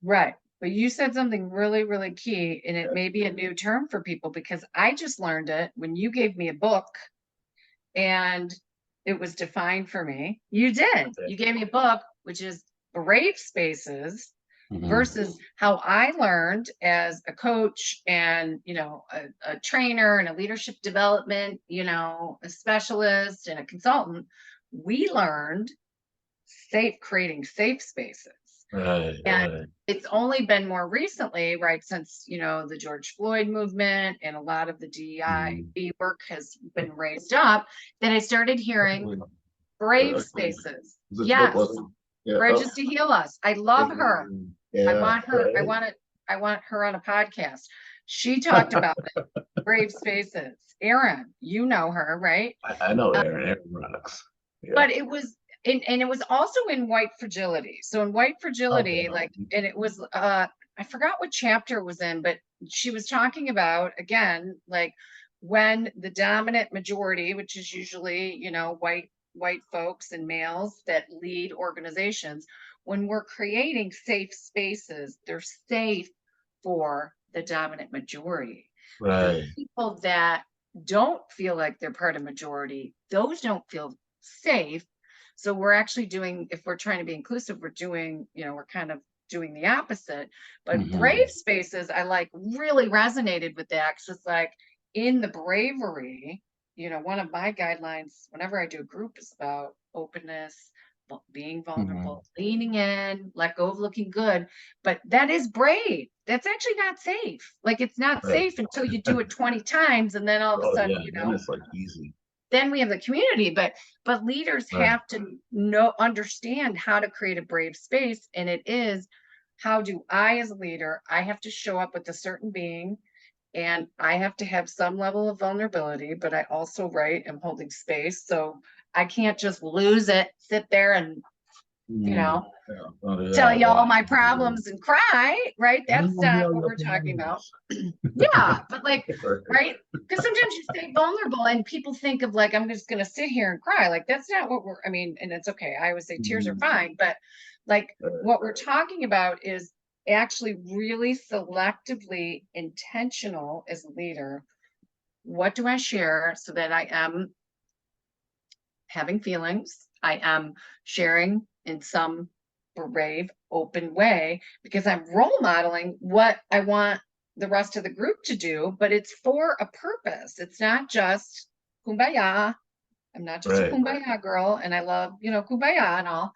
Right. But you said something really, really key, and it may be a new term for people because I just learned it when you gave me a book and it was defined for me. You did. Okay. You gave me a book, which is Brave Spaces Mhm. versus how I learned as a coach and, a trainer and a leadership development, a specialist and a consultant. We learned creating safe spaces. Right, And right. it's only been more recently, right, since, the George Floyd movement and a lot of the Mhm. DEI work has been raised up, that I started hearing brave spaces. This book Yes, wasn't. Yeah. Oh, Bridges to Heal Us. I love her. I yeah. want her, I Right. want it, I want her on a podcast. She talked about it, brave spaces. Erin, you know her, right? I know Aaron. Aaron rocks. Yeah. But it was and it was also in White Fragility. So in White Okay. Fragility, like, and it was I forgot what chapter it was in, but she was talking about again, like when the dominant majority, which is usually, white folks and males that lead organizations, when we're creating safe spaces, they're safe for the dominant majority. The Right. people that don't feel like they're part of majority, those don't feel safe. So we're actually doing, if we're trying to be inclusive, we're doing, we're kind of doing the opposite. But brave Mhm. spaces, I like really resonated with that because it's like in the bravery, one of my guidelines whenever I do a group is about openness, being Mhm. vulnerable, leaning in, let go of looking good. But that is brave. That's actually not safe. Like it's not Right. safe until you do it 20 times and then all of a Oh sudden, yeah. Then it's like easy. then we have the community, but leaders Right. have to know understand how to create a brave space, and it is how do I as a leader, I have to show up with a certain being, and I have to have some level of vulnerability, but I also, right, am holding space, so I can't just lose it, sit there and, you Mhm. know Yeah. Don't do tell that. you all my Yeah. problems and cry, right? I don't That's want to hear not all what your we're talking about. opinions. Yeah, but like, Right. right? Because sometimes you stay vulnerable and people think of like, I'm just gonna sit here and cry. Like that's not what we're, I mean, and it's okay. I always say tears are Mhm. fine, but like Right. what we're talking about is actually really selectively intentional as a leader. What do I share so that I am having feelings? I am sharing in some brave, open way because I'm role modeling what I want the rest of the group to do, but it's for a purpose. It's not just kumbaya. I'm not just a Right. kumbaya girl, and I love, kumbaya and all.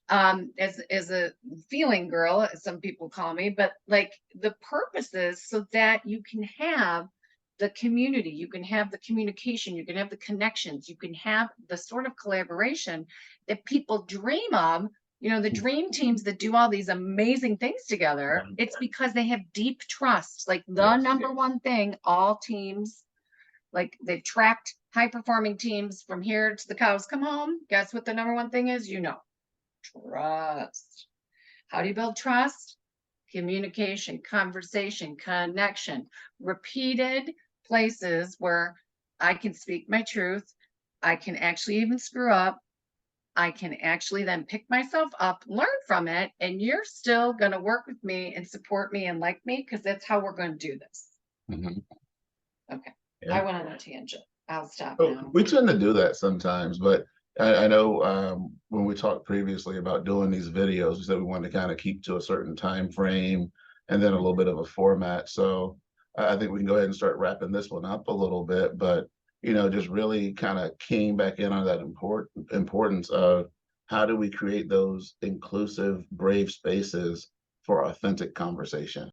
As a feeling girl, as some people call me, but like the purpose is so that you can have the community, you can have the communication, you can have the connections, you can have the sort of collaboration that people dream of. The dream teams that do all these amazing things together, Mhm. it's because they have deep trust. Like the Yes. number one thing all teams, like they've tracked high performing teams from here to the cows come home. Guess what the number one thing is? Trust. How do you build trust? Communication, conversation, connection, repeated places where I can speak my truth. I can actually even screw up. I can actually then pick myself up, learn from it, and you're still going to work with me and support me and like me because that's how we're going to do this. Mhm. Okay. I Yeah. went on a tangent. I'll stop Oh, now. we tend to do that sometimes, but I know when we talked previously about doing these videos, we said we wanted to kind of keep to a certain time frame and then a little bit of a format. So I think we can go ahead and start wrapping this one up a little bit, but just really kind of keying back in on that importance of how do we create those inclusive, brave spaces for authentic conversation.